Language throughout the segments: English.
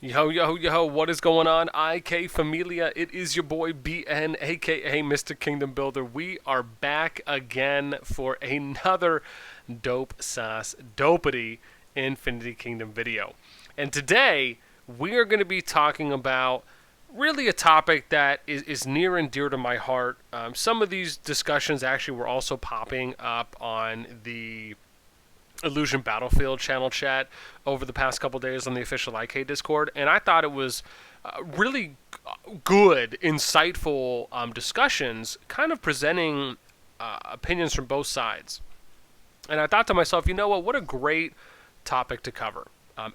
Yo, yo, yo, what is going on? IK Familia, it is your boy BN, aka Mr. Kingdom Builder. We are back again for another dope sauce, dopity Infinity Kingdom video. And today, we are going to be talking about really a topic that is near and dear to my heart. Some of these discussions actually were also popping up on the Illusion Battlefield channel chat over the past couple days on the official IK Discord, and I thought it was really good, insightful discussions, kind of presenting opinions from both sides. And I thought to myself, you know what a great topic to cover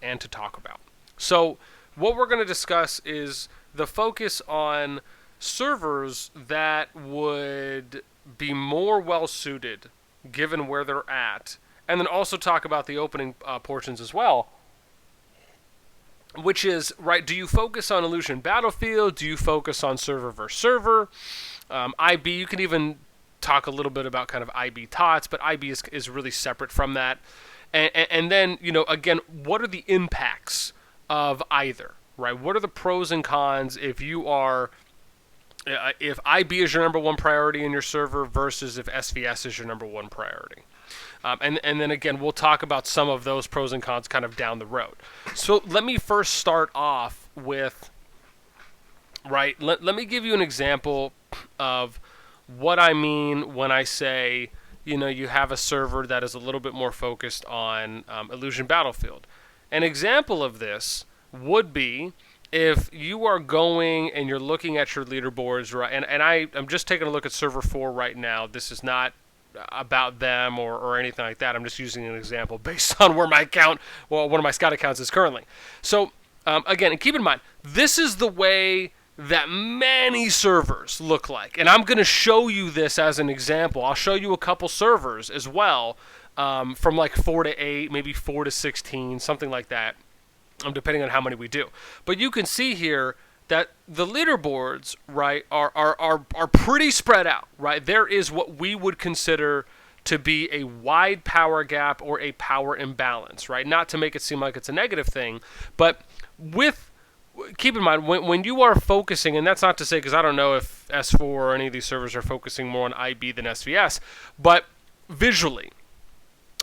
and to talk about. So, what we're going to discuss is the focus on servers that would be more well suited given where they're at, and then also talk about the opening portions as well, which is, right, do you focus on Illusion Battlefield? Do you focus on server versus server? IB, you can even talk a little bit about kind of IB TOTS, but IB is really separate from that. And then, you know, again, what are the impacts of either, right? What are the pros and cons if you are, if IB is your number one priority in your server versus if SVS is your number one priority? And then again, we'll talk about some of those pros and cons kind of down the road. So let me first start off with, right, let me give you an example of what I mean when I say, you know, you have a server that is a little bit more focused on Illusion Battlefield. An example of this would be if you are going and you're looking at your leaderboards, right, and I'm just taking a look at server 4 right now. This is not about them or anything like that. I'm just using an example based on where my account, well, one of my scout accounts is currently. So, again, and keep in mind, this is the way that many servers look like. And I'm going to show you this as an example. I'll show you a couple servers as well, from like 4 to 8, maybe 4 to 16, something like that, depending on how many we do. But you can see here that the leaderboards, right, are pretty spread out, right? There is what we would consider to be a wide power gap or a power imbalance, right? Not to make it seem like it's a negative thing, but keep in mind, when you are focusing, and that's not to say, because I don't know if S4 or any of these servers are focusing more on IB than SVS, but visually,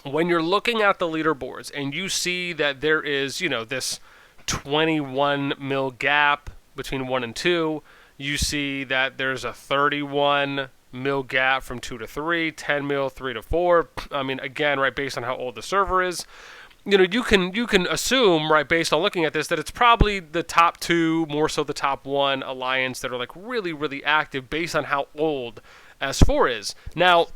when you're looking at the leaderboards and you see that there is, you know, this 21 mil gap between 1 and 2, you see that there's a 31 mil gap from 2 to 3, 10 mil 3 to 4. I mean, again, right, based on how old the server is, you know, you can assume, right, based on looking at this, that it's probably the top 2, more so the top 1 alliance that are like really, really active based on how old S4 is. Now,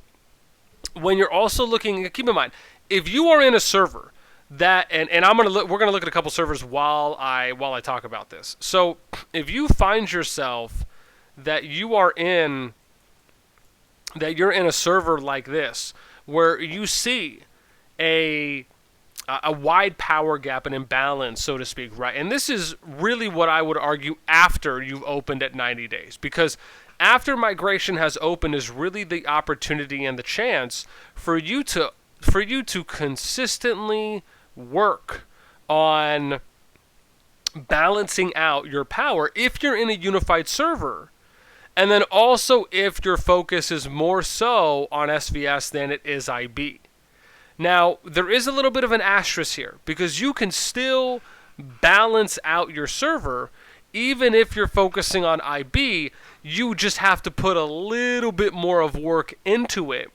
when you're also looking, keep in mind, if you are in a server that, and we're gonna look at a couple servers while I talk about this. So if you find yourself that you're in a server like this where you see a wide power gap, an imbalance, so to speak, right? And this is really what I would argue after you've opened at 90 days, because after migration has opened is really the opportunity and the chance for you to consistently work on balancing out your power if you're in a unified server, and then also if your focus is more so on SVS than it is IB. Now, there is a little bit of an asterisk here, because you can still balance out your server even if you're focusing on IB. You just have to put a little bit more of work into it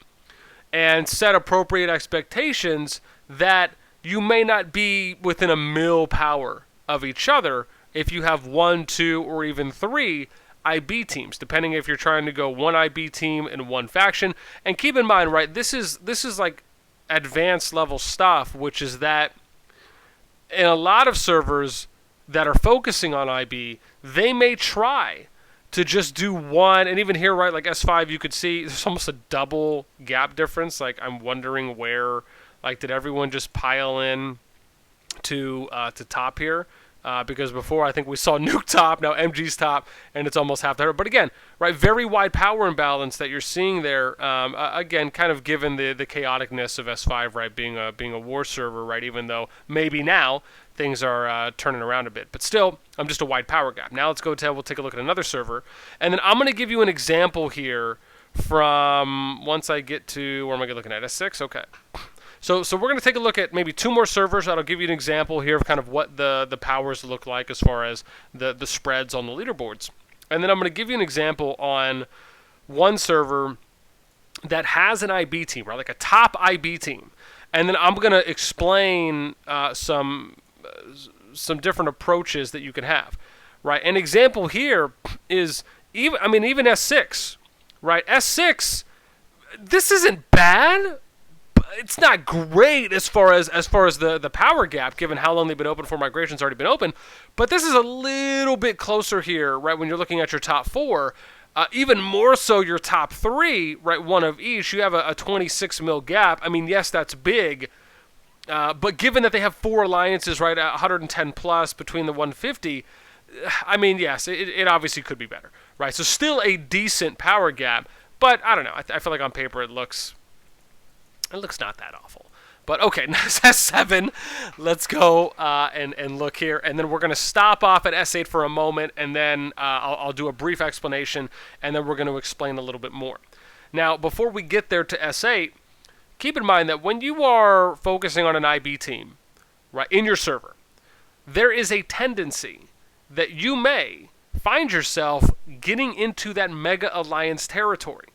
and set appropriate expectations that you may not be within a mil power of each other if you have 1, 2, or even 3 IB teams, depending if you're trying to go one IB team in one faction. And keep in mind, right, this is like advanced level stuff, which is that in a lot of servers that are focusing on IB, they may try to just do one, and even here, right, like S5, you could see there's almost a double gap difference. Like, I'm wondering where, like, did everyone just pile in to top here? Because before, I think we saw Nuke top, now MG's top, and it's almost half the. But again, right, very wide power imbalance that you're seeing there. Again, kind of given the chaoticness of S5, right, being a war server, right, even though maybe now things are turning around a bit. But still, I'm just a wide power gap. Now we'll take a look at another server. And then I'm going to give you an example here from once I get to, where am I looking at? S6? Okay. So we're going to take a look at maybe 2 more servers. That'll give you an example here of kind of what the powers look like as far as the spreads on the leaderboards. And then I'm going to give you an example on one server that has an IB team, right? Like a top IB team. And then I'm going to explain some different approaches that you can have, right? An example here is even S6, right? S6, this isn't bad. It's not great as far as the power gap, given how long they've been open for. Migration's already been open, but this is a little bit closer here, right? When you're looking at your top 4, even more so your top 3, right? One of each. You have a 26 mil gap. I mean, yes, that's big, but given that they have 4 alliances, right, at 110 plus between the 150, I mean, yes, it obviously could be better, right? So still a decent power gap, but I don't know. I feel like on paper it looks not that awful. But okay, S7, let's go and look here. And then we're going to stop off at S8 for a moment, and then I'll do a brief explanation, and then we're going to explain a little bit more. Now, before we get there to S8, keep in mind that when you are focusing on an IB team, right, in your server, there is a tendency that you may find yourself getting into that Mega Alliance territory.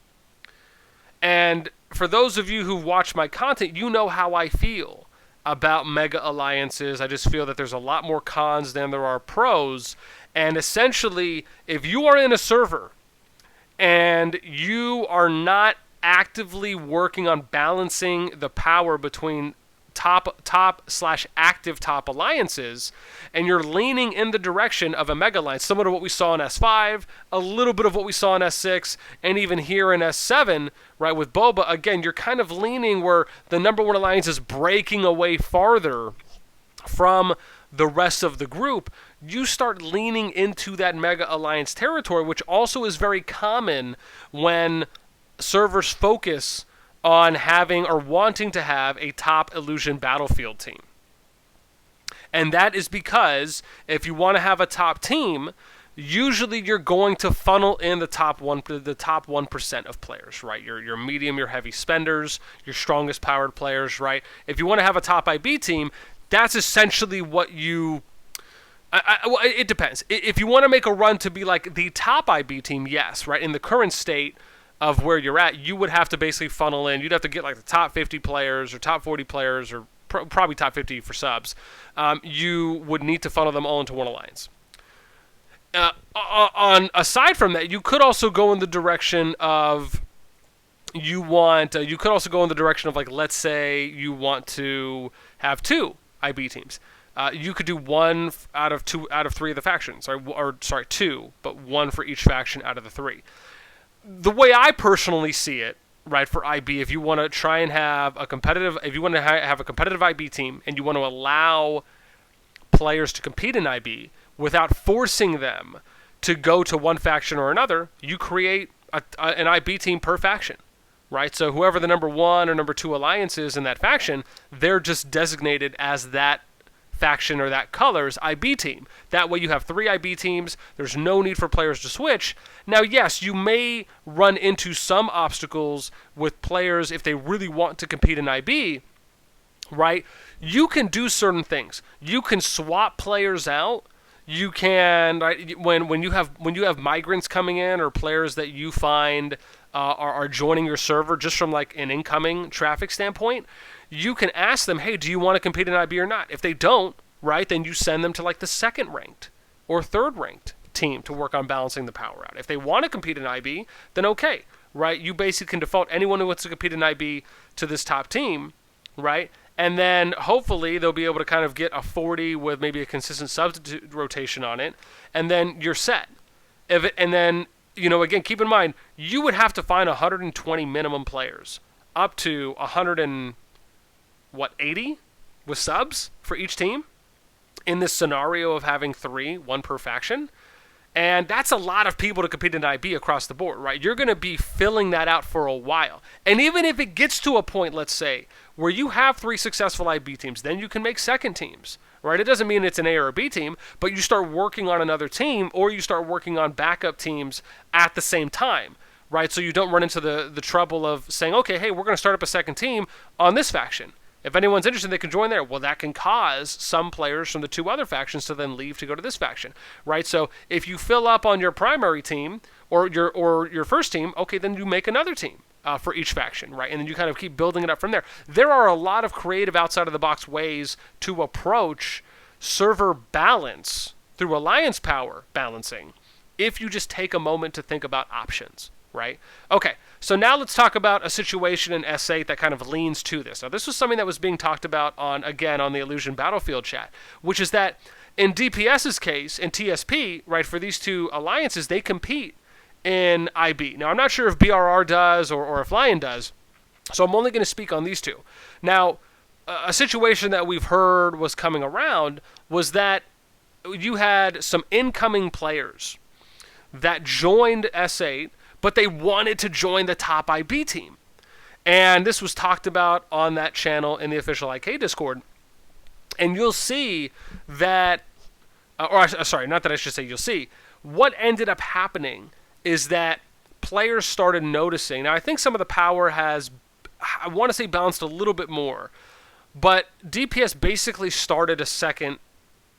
And for those of you who watch my content, you know how I feel about Mega Alliances. I just feel that there's a lot more cons than there are pros. And essentially, if you are in a server and you are not actively working on balancing the power between top/active top alliances, and you're leaning in the direction of a mega alliance, similar to what we saw in S5, a little bit of what we saw in S6, and even here in S7, right, with Boba, again, you're kind of leaning where the number 1 alliance is breaking away farther from the rest of the group. You start leaning into that mega alliance territory, which also is very common when servers focus on having or wanting to have a top Illusion Battlefield team. And that is because if you want to have a top team, usually you're going to funnel in the top 1% of players, right? Your medium, your heavy spenders, your strongest powered players, right? If you want to have a top IB team, that's essentially what you... it depends. If you want to make a run to be like the top IB team, yes, right? In the current state of where you're at, you would have to basically funnel in. You'd have to get like the top 50 players or top 40 players or probably top 50 for subs. You would need to funnel them all into one alliance. Aside from that, you could also go in the direction of you could also go in the direction of, like, let's say you want to have 2 IB teams. You could do 1 out of 3 of the factions, or 2, but 1 for each faction out of the 3. The way I personally see it, right, for IB, if you want to try and have a competitive, have a competitive IB team and you want to allow players to compete in IB without forcing them to go to one faction or another, you create an IB team per faction, right? So whoever the number 1 or number 2 alliance is in that faction, they're just designated as that faction or that color's IB team. That way you have 3 IB teams. There's no need for players to switch. Now, yes, you may run into some obstacles with players if they really want to compete in IB, right? You can do certain things. You can swap players out. You can, right, when you have migrants coming in or players that you find are joining your server just from like an incoming traffic standpoint, you can ask them, hey, do you want to compete in IB or not? If they don't, right, then you send them to like the 2nd ranked or 3rd ranked team to work on balancing the power out. If they want to compete in IB, then okay, right? You basically can default anyone who wants to compete in IB to this top team, right? And then hopefully they'll be able to kind of get a 40 with maybe a consistent substitute rotation on it, and then you're set. And then, again, keep in mind, you would have to find 120 minimum players up to 180 with subs for each team in this scenario of having 3, 1 per faction. And that's a lot of people to compete in IB across the board, right? You're going to be filling that out for a while. And even if it gets to a point, let's say, where you have 3 successful IB teams, then you can make second teams, right? It doesn't mean it's an A or a B team, but you start working on another team, or you start working on backup teams at the same time, right? So you don't run into the trouble of saying, okay, hey, we're going to start up a second team on this faction. If anyone's interested, they can join there. Well, that can cause some players from the two other factions to then leave to go to this faction, right? So if you fill up on your primary team or your first team, okay, then you make another team for each faction, right? And then you kind of keep building it up from there. There are a lot of creative outside-of-the-box ways to approach server balance through alliance power balancing if you just take a moment to think about options, right? Okay, so now let's talk about a situation in S8 that kind of leans to this. Now, this was something that was being talked about on the Illusion Battlefield chat, which is that in DPS's case, in TSP, right, for these two alliances, they compete in IB. Now, I'm not sure if BRR does or if Lion does, so I'm only going to speak on these two. Now, a situation that we've heard was coming around was that you had some incoming players that joined S8, but they wanted to join the top IB team. And this was talked about on that channel in the official IK Discord. And you'll see that, sorry, not that I should say you'll see, what ended up happening is that players started noticing. Now, I think some of the power has, I want to say, balanced a little bit more. But DPS basically started a second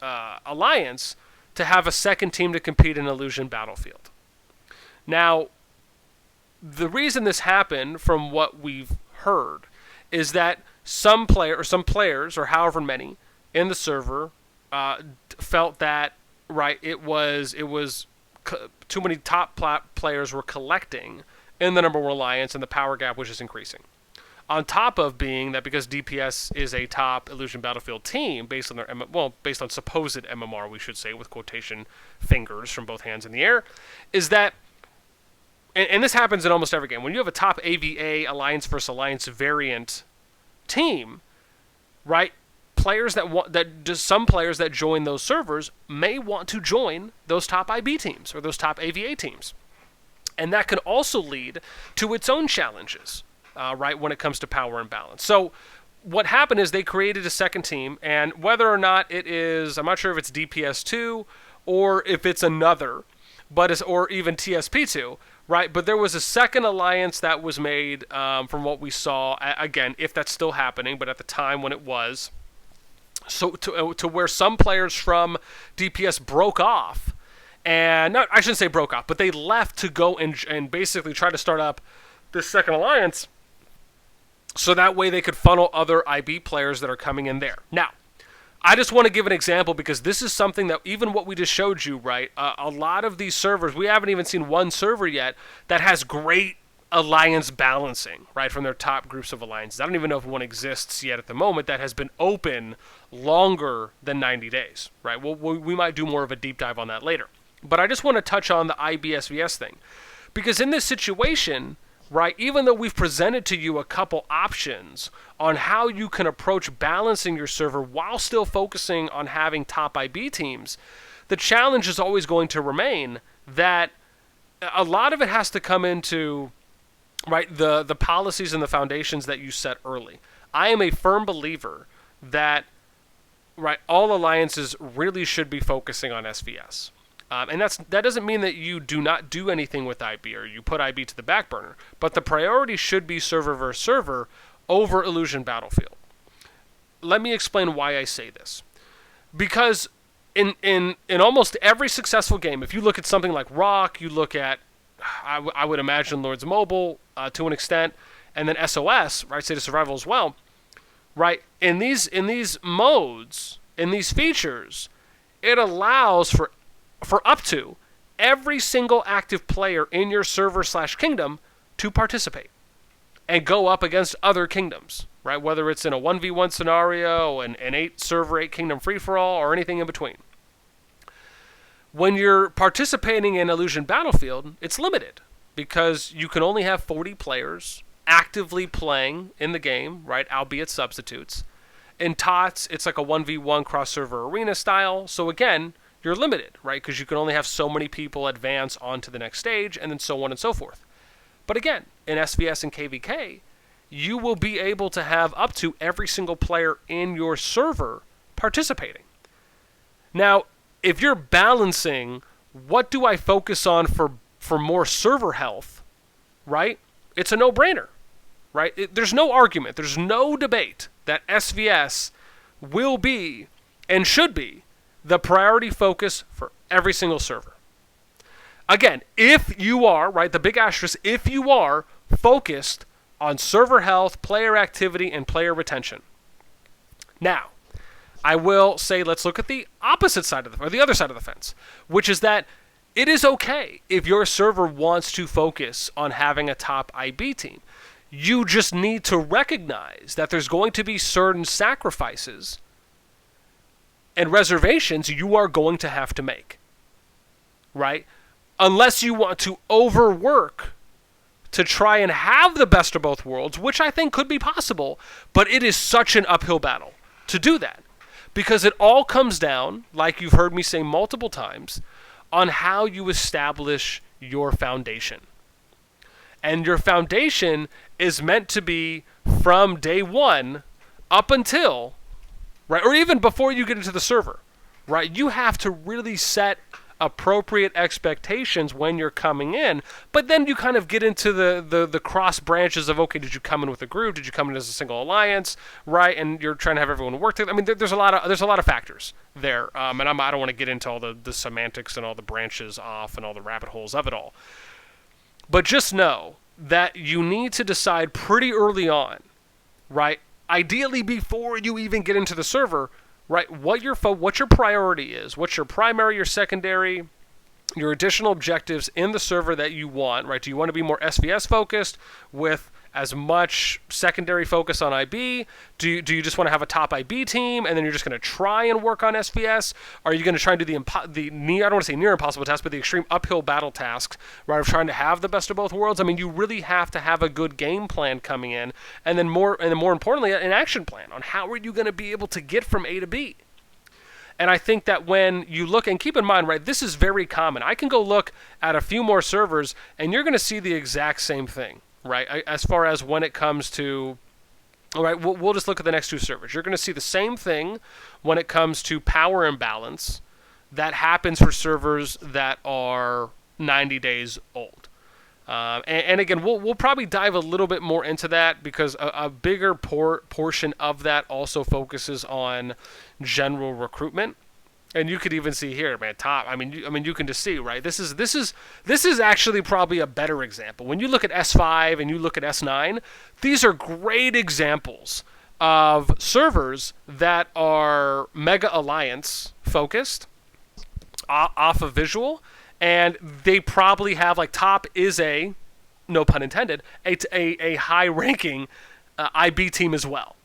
alliance to have a second team to compete in Illusion Battlefield. Now, the reason this happened, from what we've heard, is that some players, or however many, in the server felt that, right, it was too many top players were collecting in the number one alliance, and the power gap was just increasing. On top of being that because DPS is a top Illusion Battlefield team based on based on supposed MMR, we should say, with quotation fingers from both hands in the air, is that, and this happens in almost every game, when you have a top AVA Alliance versus Alliance variant team, right? Some players that join those servers may want to join those top IB teams or those top AVA teams, and that can also lead to its own challenges. Right, when it comes to power and balance. So what happened is they created a second team, and whether or not it is, I'm not sure if it's DPS2 or if it's another, or even TSP2, right? But there was a second alliance that was made from what we saw, again, if that's still happening, but at the time when it was, so to where some players from DPS broke off, and I shouldn't say broke off, but they left to go and basically try to start up this second alliance, so that way they could funnel other IB players that are coming in there. Now, I just want to give an example because this is something that, even what we just showed you, right, a lot of these servers, we haven't even seen one server yet that has great alliance balancing, right, from their top groups of alliances. I don't even know if one exists yet at the moment that has been open longer than 90 days, right? We might do more of a deep dive on that later. But I just want to touch on the IBSVS thing. Because in this situation, right, even though we've presented to you a couple options on how you can approach balancing your server while still focusing on having top IB teams, the challenge is always going to remain that a lot of it has to come into, right, the policies and the foundations that you set early. I am a firm believer that, right, all alliances really should be focusing on SVS. And that doesn't mean that you do not do anything with IB or you put IB to the back burner, but the priority should be server versus server over Illusion Battlefield. Let me explain why I say this. Because in almost every successful game, if you look at something like Rock, you look at, I would imagine, Lords Mobile to an extent, and then SOS, right, State of Survival as well, right, in these modes, in these features, it allows for up to every single active player in your server/kingdom to participate and go up against other kingdoms, right? Whether it's in a 1v1 scenario, an 8 kingdom free-for-all, or anything in between. When you're participating in Illusion Battlefield, it's limited because you can only have 40 players actively playing in the game, right? Albeit substitutes. In TOTS, it's like a 1v1 cross-server arena style. So again, you're limited, right? Because you can only have so many people advance onto the next stage, and then so on and so forth. But again, in SVS and KVK, you will be able to have up to every single player in your server participating. Now, if you're balancing, what do I focus on for more server health, right? It's a no-brainer, right? There's no argument. There's no debate that SVS will be and should be the priority focus for every single server. Again, if you are, right, the big asterisk, if you are focused on server health, player activity, and player retention. Now, I will say let's look at the opposite side of the other side of the fence, which is that it is okay if your server wants to focus on having a top IB team. You just need to recognize that there's going to be certain sacrifices and reservations you are going to have to make, right? Unless you want to overwork to try and have the best of both worlds, which I think could be possible, but it is such an uphill battle to do that. Because it all comes down, like you've heard me say multiple times, on how you establish your foundation. And your foundation is meant to be from day one up until, right, or even before you get into the server, right? You have to really set appropriate expectations when you're coming in, but then you kind of get into the cross branches of, okay, did you come in with a group? Did you come in as a single alliance, right? And you're trying to have everyone work together. I mean, there's a lot of factors there, and I don't want to get into all the semantics and all the branches off and all the rabbit holes of it all. But just know that you need to decide pretty early on, right? Ideally before you even get into the server, right, what your priority is, what's your primary, your secondary, your additional objectives in the server that you want, right? Do you want to be more SVS focused with as much secondary focus on IB? Do you just want to have a top IB team and then you're just going to try and work on SVS? Are you going to try and do I don't want to say near impossible task, but the extreme uphill battle tasks, right, of trying to have the best of both worlds? I mean, you really have to have a good game plan coming in, and then more importantly, an action plan on how are you going to be able to get from A to B. And I think that when you look, and keep in mind, right, this is very common. I can go look at a few more servers, and you're going to see the exact same thing, right? As far as when it comes to, all right, we'll just look at the next two servers. You're going to see the same thing when it comes to power imbalance that happens for servers that are 90 days old. And again, we'll probably dive a little bit more into that because a bigger portion of that also focuses on general recruitment. And you could even see here, man, top. I mean, you can just see, right? This is actually probably a better example. When you look at S5 and you look at S9, these are great examples of servers that are Mega Alliance focused off of visual. And they probably have, like, top is a, no pun intended, a high-ranking IB team as well,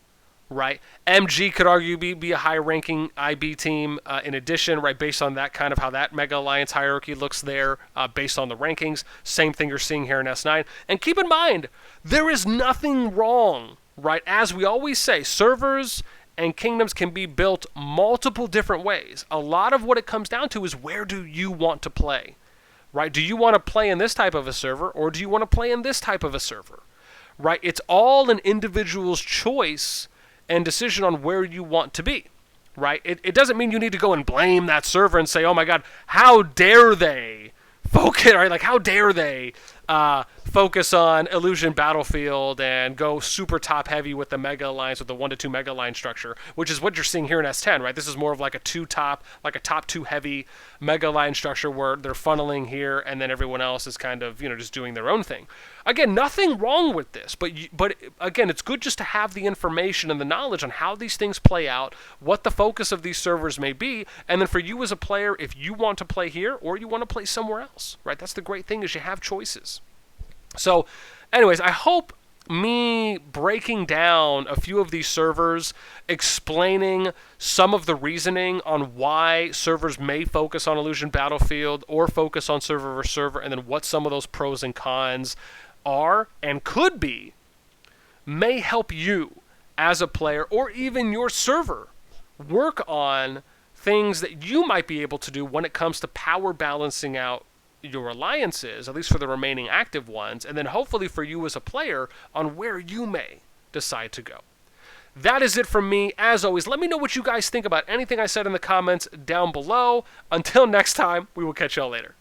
right? MG could arguably be a high-ranking IB team in addition, right, based on that kind of how that Mega Alliance hierarchy looks there, based on the rankings. Same thing you're seeing here in S9. And keep in mind, there is nothing wrong, right? As we always say, servers and kingdoms can be built multiple different ways. A lot of what it comes down to is where do you want to play, right? Do you want to play in this type of a server or do you want to play in this type of a server, right? It's all an individual's choice and decision on where you want to be, right? It doesn't mean you need to go and blame that server and say, oh my God, how dare they focus, right? Like, how dare they focus on Illusion Battlefield and go super top heavy with the Mega Alliance, with the 1 to 2 Mega Alliance structure, which is what you're seeing here in S10, right? This is more of like a top 2 heavy Mega Alliance structure where they're funneling here and then everyone else is kind of, just doing their own thing. Again, nothing wrong with this, but again, it's good just to have the information and the knowledge on how these things play out, what the focus of these servers may be, and then for you as a player, if you want to play here or you want to play somewhere else, right? That's the great thing is you have choices. So, anyways, I hope me breaking down a few of these servers, explaining some of the reasoning on why servers may focus on Illusion Battlefield or focus on server versus server, and then what some of those pros and cons are and could be, may help you as a player or even your server work on things that you might be able to do when it comes to power balancing out your alliances, at least for the remaining active ones, and then hopefully for you as a player on where you may decide to go. That is it from me. As always, let me know what you guys think about anything I said in the comments down below. Until next time, we will catch y'all later.